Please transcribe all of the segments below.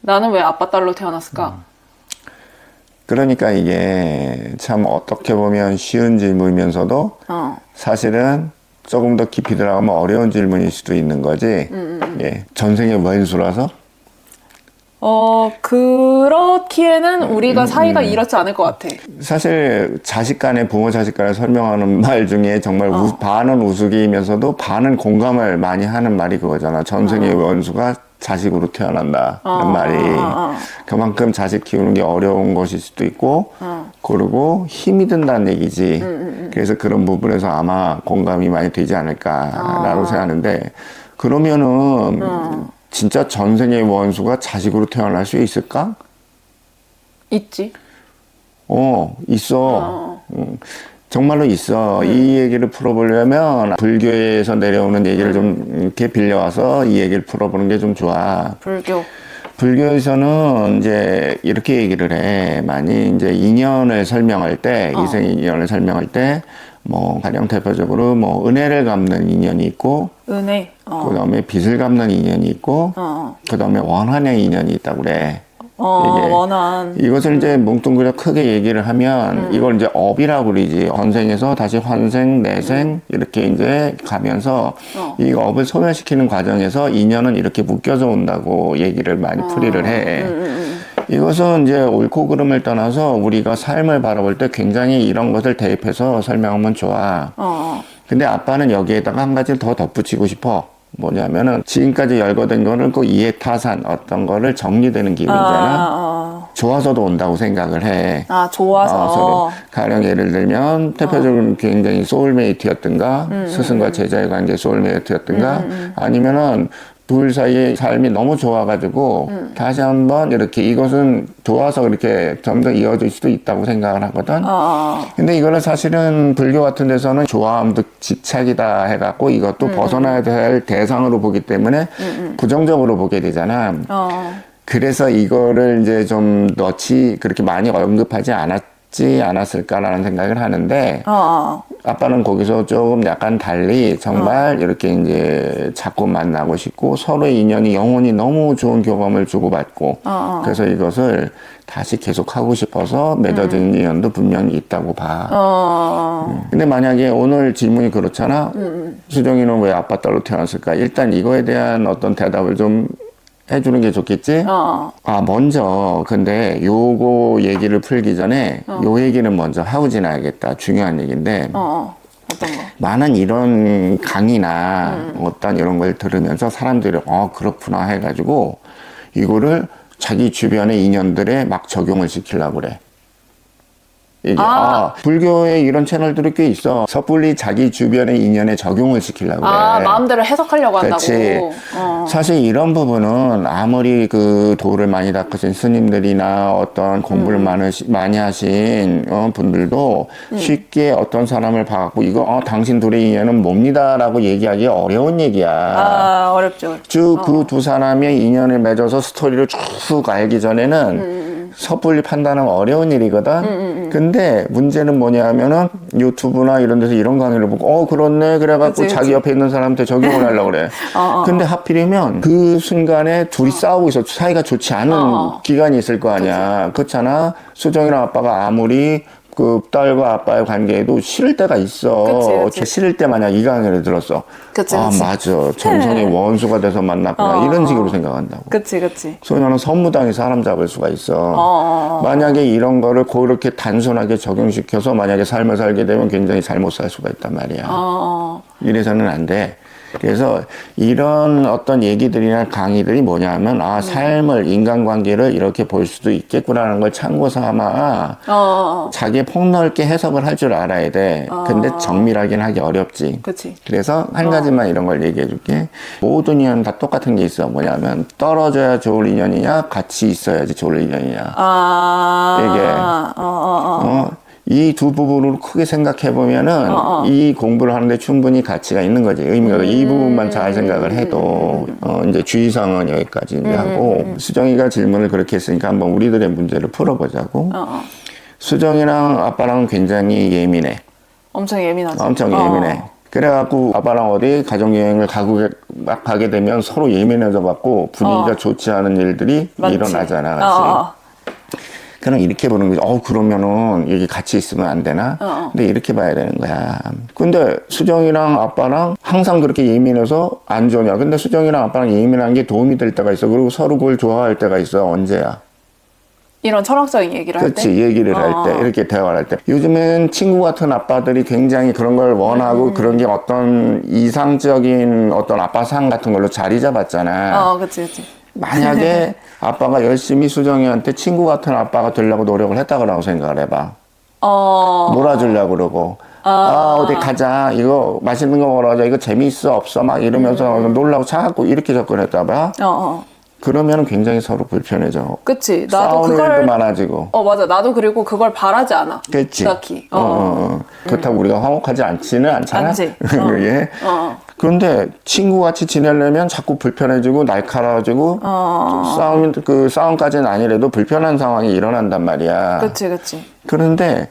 나는 왜 아빠 딸로 태어났을까? 그러니까 이게 참 어떻게 보면 쉬운 질문이면서도 사실은 조금 더 깊이 들어가면 어려운 질문일 수도 있는 거지. 예, 전생의 원수라서? 그렇기에는 우리가 사이가 이렇지 않을 것 같아. 사실 자식 간에 부모 자식 간에 설명하는 말 중에 정말 반은 우스개이면서도 반은 공감을 많이 하는 말이 그거잖아. 전생의 원수가 자식으로 태어난다는 말이. 그만큼 자식 키우는 게 어려운 것일 수도 있고 그리고 힘이 든다는 얘기지. 그래서 그런 부분에서 아마 공감이 많이 되지 않을까라고 생각하는데, 그러면은 진짜 전생의 원수가 자식으로 태어날 수 있을까? 있지. 있어. 정말로 있어. 이 얘기를 풀어보려면 불교에서 내려오는 얘기를 좀 이렇게 빌려와서 이 얘기를 풀어보는 게 좀 좋아. 불교에서는 이제 이렇게 얘기를 해. 많이 이제 인연을 설명할 때, 이생 인연을 설명할 때, 뭐, 가령 대표적으로 뭐, 은혜를 갚는 인연이 있고, 은혜. 그 다음에 빚을 갚는 인연이 있고, 그 다음에 원한의 인연이 있다고 그래. 원한. 이것을 이제 뭉뚱그려 크게 얘기를 하면 이걸 이제 업이라고 그러지. 전생에서 다시 환생, 내생 이렇게 이제 가면서 이 업을 소멸시키는 과정에서 인연은 이렇게 묶여져 온다고 얘기를 많이 풀이를 해. 이것은 이제 옳고 그름을 떠나서 우리가 삶을 바라볼 때 굉장히 이런 것을 대입해서 설명하면 좋아. 근데 아빠는 여기에다가 한 가지를 더 덧붙이고 싶어. 뭐냐면은 지금까지 열거된 거는 그 이해타산 어떤 거를 정리되는 기분이잖아. 좋아서도 온다고 생각을 해. 좋아서. 서로. 가령 예를 들면 대표적으로 굉장히 소울메이트였든가 스승과 제자의 관계 소울메이트였든가 아니면은 둘 사이의 삶이 너무 좋아가지고 다시 한번 이렇게 이것은 좋아서 그렇게 점점 이어질 수도 있다고 생각을 하거든. 근데 이거는 사실은 불교 같은 데서는 좋아함도 집착이다 해갖고 이것도 벗어나야 될 대상으로 보기 때문에 부정적으로 보게 되잖아. 그래서 이거를 이제 좀 넣지 그렇게 많이 언급하지 않았을까라는 생각을 하는데 아빠는 거기서 조금 약간 달리 정말 이렇게 이제 자꾸 만나고 싶고 서로의 인연이 영원히 너무 좋은 경험을 주고받고 그래서 이것을 다시 계속 하고 싶어서 맺어진 인연도 분명히 있다고 봐. 근데 만약에 오늘 질문이 그렇잖아. 수정이는 왜 아빠 딸로 태어났을까? 일단 이거에 대한 어떤 대답을 좀 해주는 게 좋겠지? 먼저, 근데 요거 얘기를 풀기 전에 요 얘기는 먼저 하고 지나야겠다. 중요한 얘기인데. 어떤 거? 많은 이런 강의나 어떤 이런 걸 들으면서 사람들이, 그렇구나 해가지고 이거를 자기 주변의 인연들에 막 적용을 시키려고 그래. 이게 불교에 이런 채널들이 꽤 있어. 섣불리 자기 주변의 인연에 적용을 시키려고 그래. 마음대로 해석하려고 한다고. 그렇지. 사실 이런 부분은 아무리 그 도를 많이 닦으신 스님들이나 어떤 공부를 많이 하신 분들도 쉽게 어떤 사람을 봐갖고 이거 당신 둘의 인연은 뭡니다라고 얘기하기 어려운 얘기야. 어렵죠. 쭉 그 두 사람의 인연을 맺어서 스토리를 쭉 알기 전에는 섣불리 판단은 어려운 일이거든. 근데 문제는 뭐냐면은 유튜브나 이런 데서 이런 강의를 보고 그렇네 그래갖고 자기 옆에 있는 사람한테 적용을 하려고 그래. 근데 하필이면 그 순간에 둘이 싸우고 있어. 사이가 좋지 않은 기간이 있을 거 아니야. 그렇잖아. 수정이랑 아빠가 아무리 그 딸과 아빠의 관계에도 싫을 때가 있어. 그치. 싫을 때 만약 이 강의를 들었어. 그치. 맞아. 전생에 원수가 돼서 만났구나. 이런 식으로 생각한다고. 그치. 소녀는 선무당이 사람 잡을 수가 있어. 만약에 이런 거를 그렇게 단순하게 적용시켜서 만약에 삶을 살게 되면 굉장히 잘못 살 수가 있단 말이야. 이래서는 안 돼. 그래서 이런 어떤 얘기들이나 강의들이 뭐냐면 삶을 인간관계를 이렇게 볼 수도 있겠구나라는 걸 참고 삼아 자기 폭넓게 해석을 할 줄 알아야 돼. 근데 정밀하긴 하기 어렵지. 그치. 그래서 한 가지만 이런 걸 얘기해 줄게. 모든 인연 다 똑같은 게 있어. 뭐냐면 떨어져야 좋을 인연이냐 같이 있어야지 좋을 인연이냐. 이게 이 두 부분으로 크게 생각해 보면은 이 공부를 하는데 충분히 가치가 있는 거지. 의미가 이 부분만 잘 생각을 해도 이제 주의사항은 여기까지 하고 수정이가 질문을 그렇게 했으니까 한번 우리들의 문제를 풀어보자고. 수정이랑 아빠랑은 굉장히 예민해. 엄청 예민하죠. 엄청 예민해. 그래갖고 아빠랑 어디 가족여행을 막 가게 되면 서로 예민해져 갖고 분위기가 좋지 않은 일들이 맞지. 일어나잖아. 그치? 그럼 이렇게 보는 거지. 그러면은 여기 같이 있으면 안 되나? 근데 이렇게 봐야 되는 거야. 근데 수정이랑 아빠랑 항상 그렇게 예민해서 안 좋냐? 근데 수정이랑 아빠랑 예민한 게 도움이 될 때가 있어. 그리고 서로 그걸 좋아할 때가 있어. 언제야? 이런 철학적인 얘기를 할 때? 그렇지. 얘기를 할 때, 이렇게 대화를 할 때. 요즘엔 친구 같은 아빠들이 굉장히 그런 걸 원하고 그런 게 어떤 이상적인 어떤 아빠상 같은 걸로 자리 잡았잖아. 그치. 만약에 아빠가 열심히 수정이한테 친구 같은 아빠가 되려고 노력을 했다 그러고 생각을 해봐. 놀아주려고 그러고. 어디 가자. 이거 맛있는 거 먹으러 가자. 이거 재미있어? 없어? 막 이러면서 놀라고 자꾸 이렇게 접근했다 봐. 그러면 굉장히 서로 불편해져. 그치. 나도 싸우는 그걸. 일도 많아지고. 맞아. 나도 그리고 그걸 바라지 않아. 그치. 딱히. 그렇다고 우리가 화목하지 않지는 않잖아. 않지. 예. 그런데 친구같이 지내려면 자꾸 불편해지고 날카로워지고 싸움까지는 아니래도 불편한 상황이 일어난단 말이야. 그치. 그런데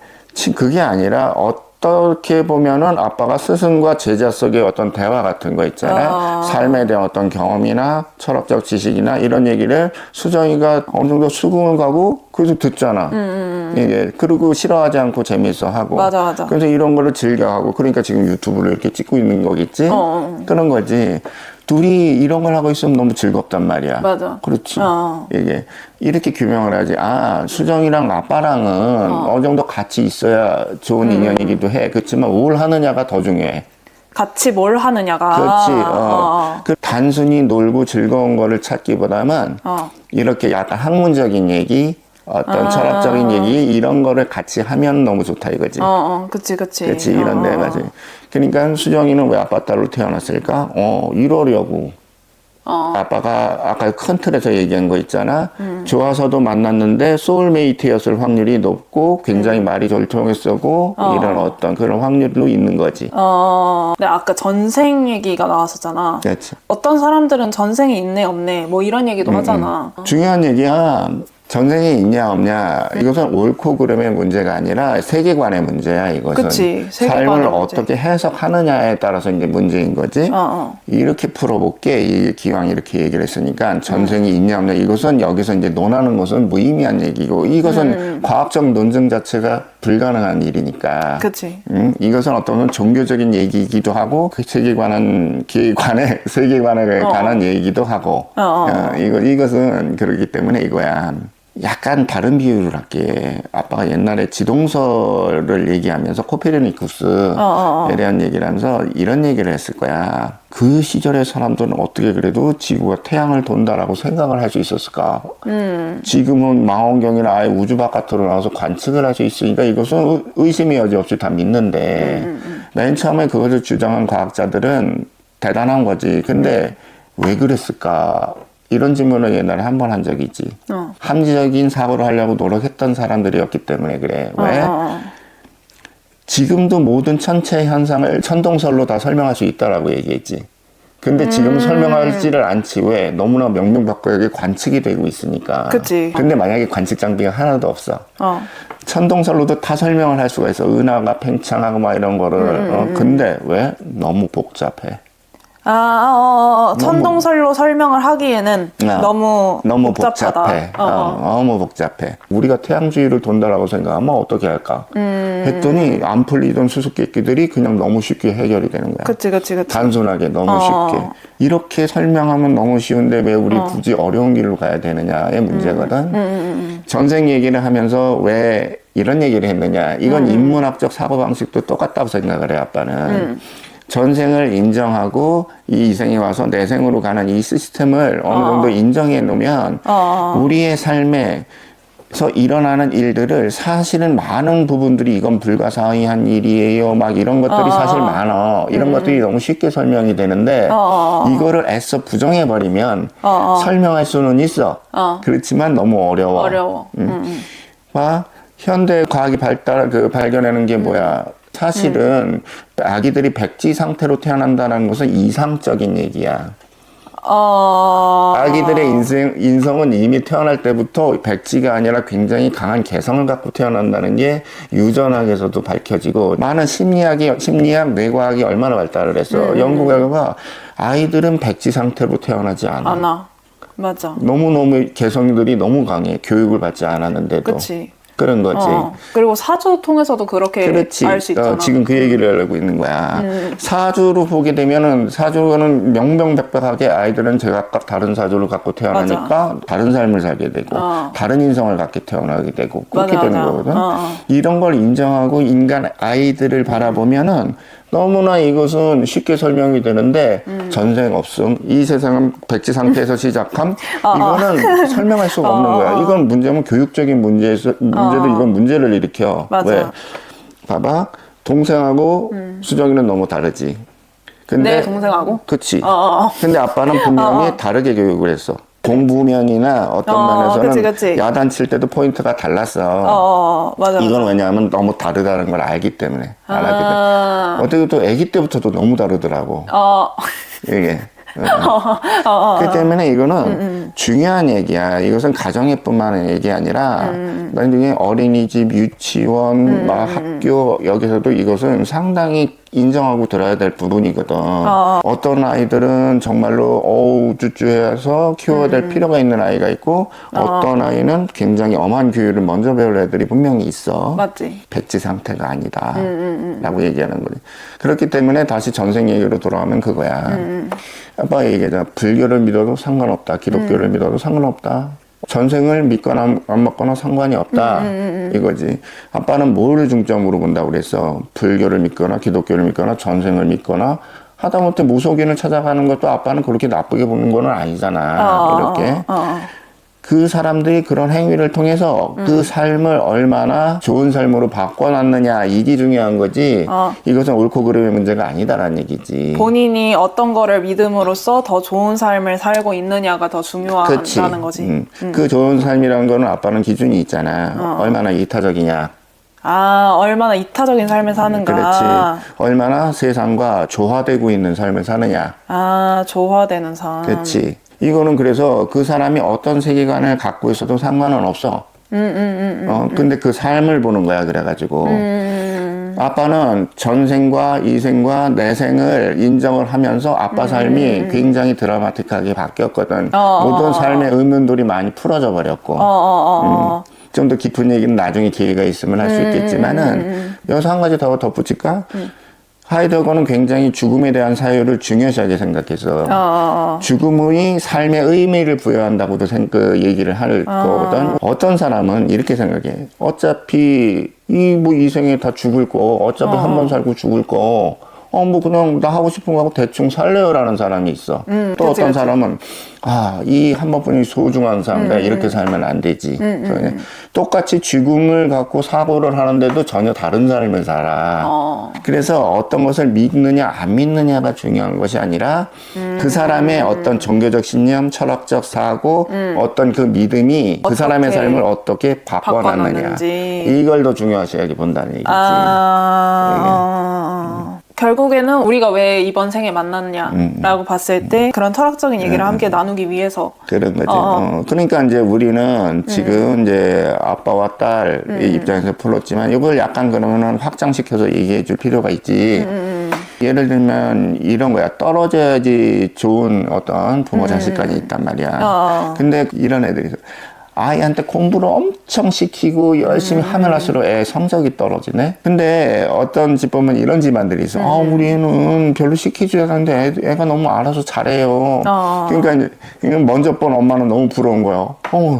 그게 아니라 어떻게 보면은 아빠가 스승과 제자 속의 어떤 대화 같은 거 있잖아. 삶에 대한 어떤 경험이나 철학적 지식이나 이런 얘기를 수정이가 어느 정도 수긍을 가고 그래서 듣잖아. 이게 그리고 싫어하지 않고 재미있어 하고. 맞아. 그래서 이런 거를 즐겨하고 그러니까 지금 유튜브를 이렇게 찍고 있는 거겠지. 그런 거지. 둘이 이런 걸 하고 있으면 너무 즐겁단 말이야. 맞아. 그렇지. 이게 이렇게 규명을 하지. 수정이랑 아빠랑은 어느 정도 같이 있어야 좋은 인연이기도 해. 그렇지만 뭘 하느냐가 더 중요해. 같이 뭘 하느냐가. 그렇지. 그 단순히 놀고 즐거운 거를 찾기보다는 이렇게 약간 학문적인 얘기, 어떤 철학적인 얘기 이런 거를 같이 하면 너무 좋다 이거지. 그치. 그렇지. 이런 데 맞아. 그러니까 수정이는 왜 아빠 딸로 태어났을까? 이러려고. 아빠가 아까 큰 틀에서 얘기한 거 있잖아. 좋아서도 만났는데 소울메이트였을 확률이 높고 굉장히 말이 절통했었고 이런 어떤 그런 확률로 있는 거지. 근데 아까 전생 얘기가 나왔었잖아. 그렇지. 어떤 사람들은 전생이 있네 없네 뭐 이런 얘기도 하잖아. 중요한 얘기야. 전생이 있냐 없냐 이것은 옳고 그름의 문제가 아니라 세계관의 문제야. 이것은 그치, 세계관의 삶을 문제. 어떻게 해석하느냐에 따라서 이제 문제인 거지. 이렇게 풀어볼게. 이 기왕 이렇게 얘기를 했으니까 전생이 있냐 없냐 이것은 여기서 이제 논하는 것은 무의미한 얘기고 이것은 과학적 논증 자체가 불가능한 일이니까. 그치. 이것은 어떤 종교적인 얘기이기도 하고 그 세계관에 관한 얘기도 하고 이것은 그렇기 때문에 이거야. 약간 다른 비유를 할게. 아빠가 옛날에 지동설을 얘기하면서 코페르니쿠스에 대한 얘기를 하면서 이런 얘기를 했을 거야. 그 시절의 사람들은 어떻게 그래도 지구가 태양을 돈다라고 생각을 할 수 있었을까? 지금은 망원경이나 아예 우주 바깥으로 나와서 관측을 할 수 있으니까 이것은 의심의 여지 없이 다 믿는데 맨 처음에 그것을 주장한 과학자들은 대단한 거지. 근데 왜 그랬을까? 이런 질문을 옛날에 한 번 한 적이 있지. 합리적인 사고를 하려고 노력했던 사람들이었기 때문에 그래. 왜? 지금도 모든 천체 현상을 천동설로 다 설명할 수 있다라고 얘기했지. 근데 지금 설명하지를 않지. 왜? 너무나 명명백백하게 관측이 되고 있으니까. 그치. 근데 만약에 관측 장비가 하나도 없어. 천동설로도 다 설명을 할 수가 있어. 은하가 팽창하고 막 이런 거를. 근데 왜? 너무 복잡해. 천동설로 설명을 하기에는 너무 복잡하다. 복잡해. 너무 복잡해. 우리가 태양주위를 돈다라고 생각하면 어떻게 할까? 했더니 안 풀리던 수수께끼들이 그냥 너무 쉽게 해결이 되는 거야. 그치. 단순하게 너무 쉽게. 이렇게 설명하면 너무 쉬운데 왜 우리 굳이 어려운 길로 가야 되느냐의 문제거든. 전생 얘기를 하면서 왜 이런 얘기를 했느냐. 이건 인문학적 사고방식도 똑같다고 생각을 해, 아빠는. 전생을 인정하고 이 생에 와서 내 생으로 가는 이 시스템을 어느 정도 인정해 놓으면 우리의 삶에서 일어나는 일들을 사실은 많은 부분들이 이건 불가사의한 일이에요. 막 이런 것들이 사실 많아. 이런 것들이 너무 쉽게 설명이 되는데 이거를 애써 부정해버리면 설명할 수는 있어. 그렇지만 너무 어려워. 현대 과학이 발견하는 게 뭐야? 사실은 아기들이 백지 상태로 태어난다는 것은 이상적인 얘기야. 아기들의 인성은 이미 태어날 때부터 백지가 아니라 굉장히 강한 개성을 갖고 태어난다는 게 유전학에서도 밝혀지고, 많은 심리학, 뇌과학이 얼마나 발달을 했어. 연구 결과가 아이들은 백지 상태로 태어나지 않아. 맞아. 너무너무 개성들이 너무 강해. 교육을 받지 않았는데도. 그치. 그런 거지. 그리고 사주 통해서도 그렇게 알 수 있잖아. 지금 그 얘기를 하려고 있는 거야. 사주로 보게 되면은, 사주는 명명백백하게 아이들은 제각각 다른 사주를 갖고 태어나니까 맞아. 다른 삶을 살게 되고 다른 인성을 갖게 태어나게 되고 그렇게 맞아, 되는 맞아. 거거든. 이런 걸 인정하고 인간 아이들을 바라보면은 너무나 이것은 쉽게 설명이 되는데 전생 없음, 이 세상은 백지 상태에서 시작함, 이거는 설명할 수가 없는 거야. 이건 문제면 교육적인 문제도 이건 문제를 일으켜. 맞아. 왜? 봐봐, 동생하고 수정이는 너무 다르지. 근데 내 동생하고? 그치. 근데 아빠는 분명히 다르게 교육을 했어. 공부면이나 어떤 면에서는 그치. 야단칠 때도 포인트가 달랐어. 맞아. 이건 왜냐하면 너무 다르다는 걸 알기 때문에. 어떻게 또 아기 때부터도 너무 다르더라고. 이게. 그 때문에 이거는 중요한 얘기야. 이것은 가정에뿐만 얘기 아니라 나중에 어린이집, 유치원, 막 학교 여기서도 이것은 상당히 인정하고 들어야 될 부분이거든. 어떤 아이들은 정말로 쭈쭈해서 키워야 될 필요가 있는 아이가 있고 어떤 아이는 굉장히 엄한 교육을 먼저 배울 애들이 분명히 있어. 맞지. 백지 상태가 아니다 라고 얘기하는 거지. 그렇기 때문에 다시 전생 얘기로 돌아오면 그거야. 아빠가 얘기하잖아. 불교를 믿어도 상관없다. 기독교를 믿어도 상관없다. 전생을 믿거나 안 믿거나 상관이 없다. 이거지. 아빠는 뭐를 중점으로 본다고 그랬어. 불교를 믿거나 기독교를 믿거나 전생을 믿거나 하다못해 무속인을 찾아가는 것도 아빠는 그렇게 나쁘게 보는 건 아니잖아. 이렇게. 그 사람들이 그런 행위를 통해서 그 삶을 얼마나 좋은 삶으로 바꿔놨느냐, 이게 중요한 거지. 이것은 옳고 그름의 문제가 아니다라는 얘기지. 본인이 어떤 거를 믿음으로써 더 좋은 삶을 살고 있느냐가 더 중요하다는 거지. 그 좋은 삶이라는 거는 아빠는 기준이 있잖아. 얼마나 이타적이냐. 얼마나 이타적인 삶을 사는가. 그렇지. 얼마나 세상과 조화되고 있는 삶을 사느냐. 조화되는 삶. 그렇지. 이거는 그래서 그 사람이 어떤 세계관을 갖고 있어도 상관은 없어. 근데 그 삶을 보는 거야, 그래가지고. 아빠는 전생과 이생과 내생을 인정을 하면서 아빠 삶이 굉장히 드라마틱하게 바뀌었거든. 모든 삶의 의문들이 많이 풀어져 버렸고. 좀 더 깊은 얘기는 나중에 기회가 있으면 할 수 있겠지만은, 여기서 한 가지 더 덧붙일까? 하이데거는 굉장히 죽음에 대한 사유를 중요시하게 생각해서 죽음이 삶의 의미를 부여한다고도 그 얘기를 할 거거든. 어떤 사람은 이렇게 생각해. 어차피 이 생에 다 죽을 거, 어차피 한 번 살고 죽을 거, 뭐 그냥 나 하고 싶은 거 하고 대충 살래요라는 사람이 있어. 또 어떤 사람은 이 한 번뿐이 소중한 삶, 내가 이렇게 살면 안 되지. 똑같이 죽음을 갖고 사고를 하는데도 전혀 다른 삶을 살아. 그래서 어떤 것을 믿느냐 안 믿느냐가 중요한 것이 아니라 그 사람의 어떤 종교적 신념, 철학적 사고, 어떤 그 믿음이 그 사람의 삶을 어떻게 바꿔놨느냐. 이걸 더 중요하게 본다는 얘기지. 결국에는 우리가 왜 이번 생에 만났냐라고 봤을 때 그런 철학적인 얘기를 함께 나누기 위해서 그런 거지. 그러니까 이제 우리는 지금 이제 아빠와 딸의 입장에서 풀었지만 이걸 약간 그러면은 확장시켜서 얘기해 줄 필요가 있지. 예를 들면 이런 거야. 떨어져야지 좋은 어떤 부모 자식간이 있단 말이야. 근데 이런 애들이 있어. 아이한테 공부를 엄청 시키고 열심히 하면 할수록 애 성적이 떨어지네. 근데 어떤 집 보면 이런 집안들이 있어. 우리 애는 별로 시키지 않는데 애가 너무 알아서 잘해요. 그러니까 이제 먼저 본 엄마는 너무 부러운 거야.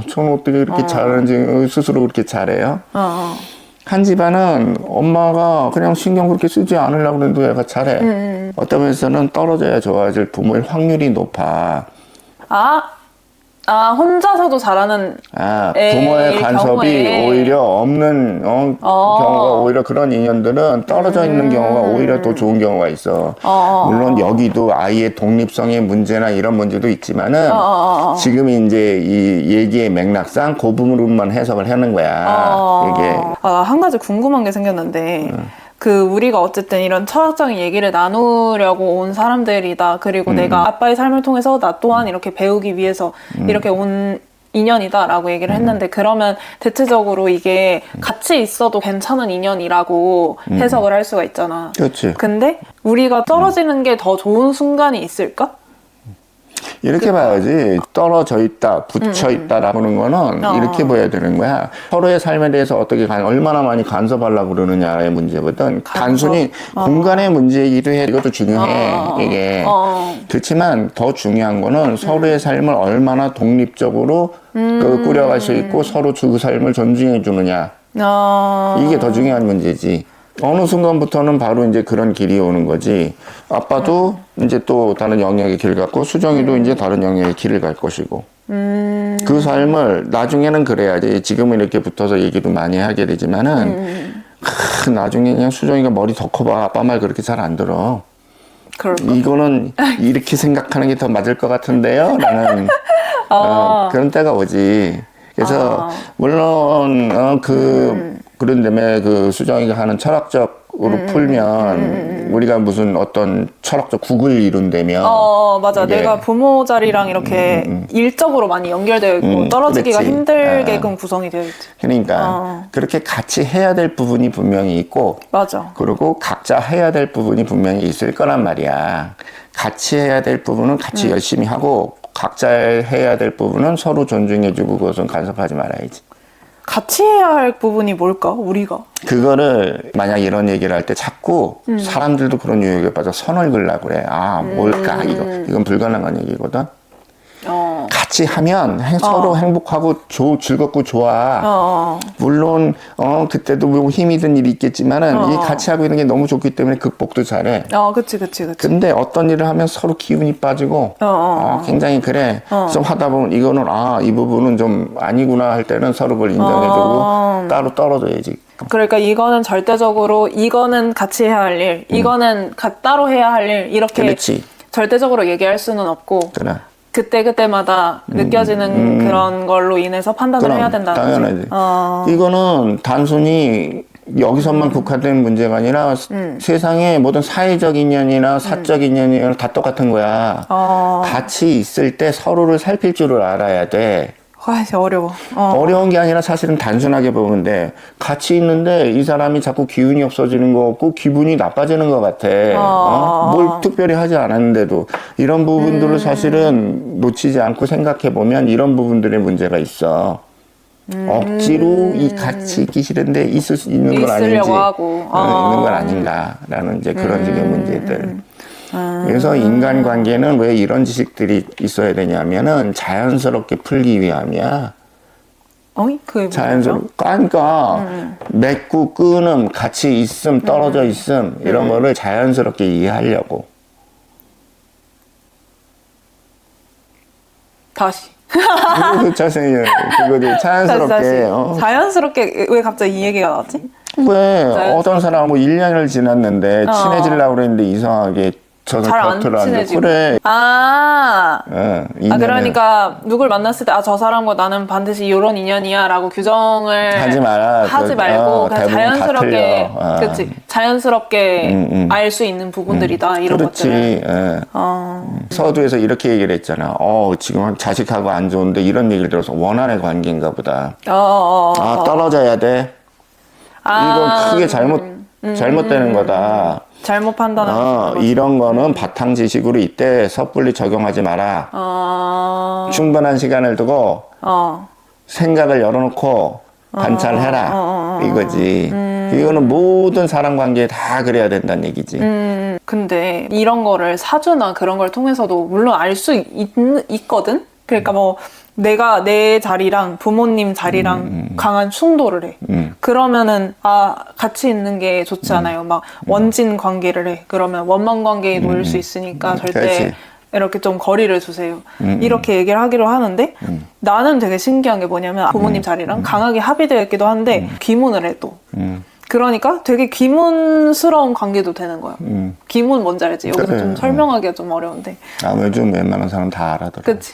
저는 어떻게 이렇게 잘하는지 스스로 그렇게 잘해요. 한 집안은 엄마가 그냥 신경 그렇게 쓰지 않으려고 그래도 애가 잘해. 어떤 면에서는 떨어져야 좋아질 부모의 확률이 높아. 혼자서도 잘하는 부모의 간섭이 경우에. 오히려 없는 경우가 오히려 그런 인연들은 떨어져 있는 경우가 오히려 더 좋은 경우가 있어. 물론 여기도 아이의 독립성의 문제나 이런 문제도 있지만은 지금 이제 이 얘기의 맥락상 그 부분만 해석을 하는 거야. 이게 한 가지 궁금한 게 생겼는데 우리가 어쨌든 이런 철학적인 얘기를 나누려고 온 사람들이다. 그리고 내가 아빠의 삶을 통해서 나 또한 이렇게 배우기 위해서 이렇게 온 인연이다라고 얘기를 했는데, 그러면 대체적으로 이게 같이 있어도 괜찮은 인연이라고 해석을 할 수가 있잖아. 그렇지. 근데 우리가 떨어지는 게 더 좋은 순간이 있을까? 이렇게 봐야지. 떨어져 있다, 붙여 있다라고 하는 거는 이렇게 보여야 되는 거야. 서로의 삶에 대해서 어떻게 얼마나 많이 간섭하려고 그러느냐의 문제거든. 단순히 공간의 문제이기도 해. 이것도 중요해. 이게. 그렇지만 더 중요한 거는 서로의 삶을 얼마나 독립적으로 꾸려갈 수 있고 서로 그 삶을 존중해 주느냐. 이게 더 중요한 문제지. 어느 순간부터는 바로 이제 그런 길이 오는 거지. 아빠도 이제 또 다른 영역의 길을 갔고, 수정이도 이제 다른 영역의 길을 갈 것이고. 그 삶을 나중에는 그래야지. 지금은 이렇게 붙어서 얘기도 많이 하게 되지만은, 나중에 그냥 수정이가 머리 더 커봐. 아빠 말 그렇게 잘 안 들어. 그럴까? 이거는 이렇게 생각하는 게 더 맞을 것 같은데요? 라는 그런 때가 오지. 그래서 물론 그런 다음에 그 수정이가 하는 철학적으로 풀면 우리가 무슨 어떤 철학적 국을 이룬다면 맞아. 내가 부모 자리랑 이렇게 일적으로 많이 연결되어 있고 떨어지기가 그렇지. 힘들게끔 구성이 되어 있지. 그러니까 그렇게 같이 해야 될 부분이 분명히 있고, 맞아. 그리고 각자 해야 될 부분이 분명히 있을 거란 말이야. 같이 해야 될 부분은 같이 열심히 하고, 각자 해야 될 부분은 서로 존중해주고 그것은 간섭하지 말아야지. 같이 해야 할 부분이 뭘까? 우리가. 그거를 만약 이런 얘기를 할 때 자꾸 사람들도 그런 유혹에 빠져 선을 그으려고 그래. 뭘까? 이건 불가능한 얘기거든. 같이 하면 서로 행복하고 즐겁고 좋아. 물론 그때도 뭐 힘이 든 일이 있겠지만은 이 같이 하고 있는 게 너무 좋기 때문에 극복도 잘해. 그치. 근데 어떤 일을 하면 서로 기운이 빠지고 굉장히 그래. 좀 하다 보면 이거는 이 부분은 좀 아니구나 할 때는 서로 그걸 인정해주고 따로 떨어져야지. 그러니까 이거는 절대적으로 이거는 같이 해야 할 일, 이거는 따로 해야 할 일, 이렇게 그렇지. 절대적으로 얘기할 수는 없고, 그래. 그때마다 느껴지는 그런 걸로 인해서 판단을 해야 된다는 거지. 당연하지. 이거는 단순히 여기서만 국한된 문제가 아니라 세상의 모든 사회적 인연이나 사적 인연이나 다 똑같은 거야. 같이 있을 때 서로를 살필 줄을 알아야 돼. 어려워. 어려운 게 아니라 사실은 단순하게 보면 돼. 같이 있는데 이 사람이 자꾸 기운이 없어지는 거 같고 기분이 나빠지는 것 같아. 뭘 특별히 하지 않았는데도. 이런 부분들을 사실은 놓치지 않고 생각해 보면 이런 부분들의 문제가 있어. 억지로 이 같이 있기 싫은데 있을 수 있는 건 아닌지, 있으려고 하고. 있는 건 아닌가라는 이제 그런 식의 문제들. 그래서 인간관계는 왜 이런 지식들이 있어야 되냐면은 자연스럽게 풀기 위함이야. 그게 자연스럽게. 그러니까 맺고 끊음, 같이 있음, 떨어져 있음 이런 거를 자연스럽게 이해하려고. 다시. 자세히 그거를 자연스럽게. 자연스럽게 왜 갑자기 이 얘기가 나왔지? 왜 어떤 사람 뭐 1년을 지났는데 친해지려고 그랬는데 이상하게 저는 잘 안 곁을 안 친해지고. 그래. 그러니까 누굴 만났을 때 저 사람과 나는 반드시 이런 인연이야 라고 규정을 하지 마라. 하지 말고 그냥 대부분 자연스럽게 다 틀려. 그치 자연스럽게 알 수 있는 부분들이다 이런 그렇지. 것들을. 서두에서 이렇게 얘기를 했잖아. 지금 자식하고 안 좋은데 이런 얘기를 들어서 원한의 관계인가 보다. 떨어져야 돼. 이건 크게 잘못되는 거다. 잘못 판단하는 이런 거는 바탕 지식으로 이때 섣불리 적용하지 마라. 충분한 시간을 두고 생각을 열어놓고 관찰해라. 이거지. 이거는 모든 사람 관계에 다 그래야 된다는 얘기지. 근데 이런 거를 사주나 그런 걸 통해서도 물론 알 수 있거든? 그러니까 뭐 내가 내 자리랑 부모님 자리랑 강한 충돌을 해. 그러면은 같이 있는 게 좋지 않아요. 막 원진 관계를 해. 그러면 원망 관계에 놓일 수 있으니까 절대 그렇지. 이렇게 좀 거리를 두세요. 이렇게 얘기를 하기로 하는데 나는 되게 신기한 게 뭐냐면 부모님 자리랑 강하게 합의되어 있기도 한데 귀문을 해 또. 그러니까 되게 귀문스러운 관계도 되는 거야. 귀문 뭔지 알지? 여기서 좀 설명하기가 좀 어려운데. 요즘 웬만한 사람 다 알아들어. 그치.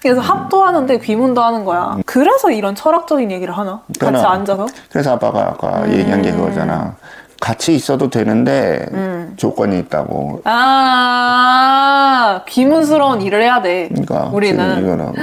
그래서 합도 하는데 귀문도 하는 거야. 그래서 이런 철학적인 얘기를 하나? 같이 앉아서? 그래서 아빠가 아까 얘기한 게 그거잖아. 같이 있어도 되는데 조건이 있다고. 아, 귀문스러운 일을 해야 돼. 그러니까 우리는. 지금 이거는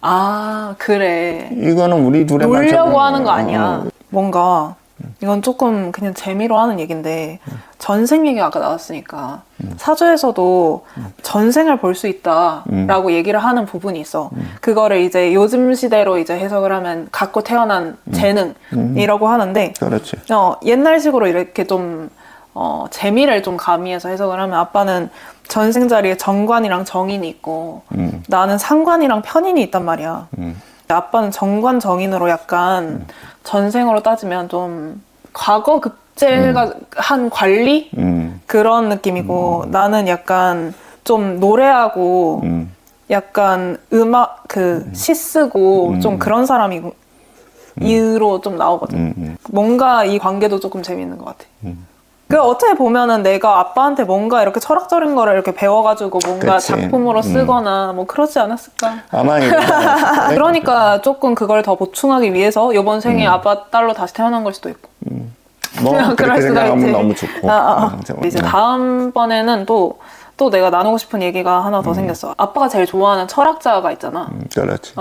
아, 그래. 이거는 우리 둘의 놀려고 하는 거 아니야. 뭔가 이건 조금 그냥 재미로 하는 얘긴데 전생 얘기가 아까 나왔으니까 사주에서도 전생을 볼 수 있다라고 얘기를 하는 부분이 있어. 그거를 이제 요즘 시대로 이제 해석을 하면 갖고 태어난 재능이라고 하는데 그렇지. 옛날식으로 이렇게 좀 재미를 좀 가미해서 해석을 하면 아빠는 전생 자리에 정관이랑 정인이 있고 나는 상관이랑 편인이 있단 말이야. 아빠는 정관 정인으로 약간 전생으로 따지면 좀 과거 급제가 한 관리? 그런 느낌이고 나는 약간 좀 노래하고 약간 음악 시 쓰고 좀 그런 사람이고 이로 좀 나오거든. 뭔가 이 관계도 조금 재밌는 것 같아. 그 어떻게 보면은 내가 아빠한테 뭔가 이렇게 철학적인 거를 이렇게 배워가지고 뭔가 그치. 작품으로 쓰거나 뭐 그러지 않았을까? 아마 그러니까 조금 그걸 더 보충하기 위해서 이번 생에 아빠 딸로 다시 태어난 걸 수도 있고. 뭐 그럴 그렇게 수가 생각하면 있지. 너무 좋고. 이제 다음번에는 또 내가 나누고 싶은 얘기가 하나 더 생겼어. 아빠가 제일 좋아하는 철학자가 있잖아. 그렇지.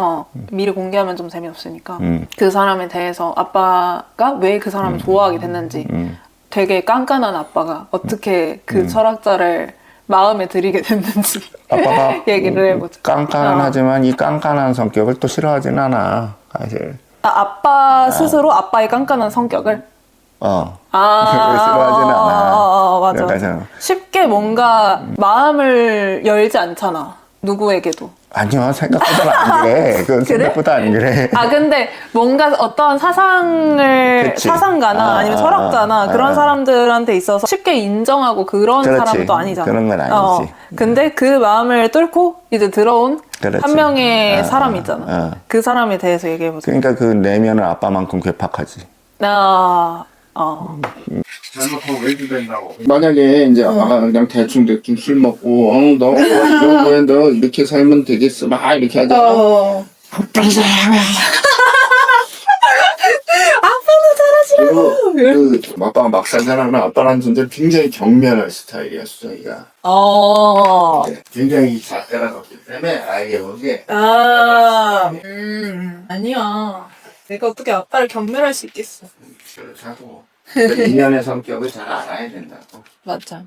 미리 공개하면 좀 재미없으니까. 그 사람에 대해서 아빠가 왜 그 사람을 좋아하게 됐는지. 되게 깐깐한 아빠가 어떻게 그 철학자를 마음에 들이게 됐는지 아빠가 얘기를 해보자. 깐깐하지만 이 깐깐한 성격을 또 싫어하진 않아, 사실. 아빠 스스로 아빠의 깐깐한 성격을? 싫어하진 않아. 맞아. 그래서 쉽게 뭔가 마음을 열지 않잖아. 누구에게도. 아니요, 생각보다 안 그래. 그건 그래? 생각보다 안 그래. 근데 뭔가 어떠한 그치. 사상가나 아니면 철학자나 그런 사람들한테 있어서 쉽게 인정하고 그런 그렇지. 사람도 아니잖아. 그런 건 아니지. 근데 그 마음을 뚫고 이제 들어온 그렇지. 한 명의 사람이 있잖아. 그 사람에 대해서 얘기해보자. 그러니까 그 내면은 아빠만큼 괴팍하지. 잘못하면 왜 주된다고? 만약에 이제 아빠가 그냥 대충 술 먹고 너 이런 거에 너 이렇게 살면 되겠어 막 이렇게 하잖아. 아빠는 사랑해. 아빠는 잘하지. 아빠가 막 살자라는 아빠라는 존재는 굉장히 경멸할 스타일이야, 수정이가. 굉장히 잣대가 덥기 때문에 아이게 보기에 아니야. 내가 어떻게 아빠를 경멸할 수 있겠어. 그렇다고. 인연의 성격을 잘 알아야 된다고. 맞아.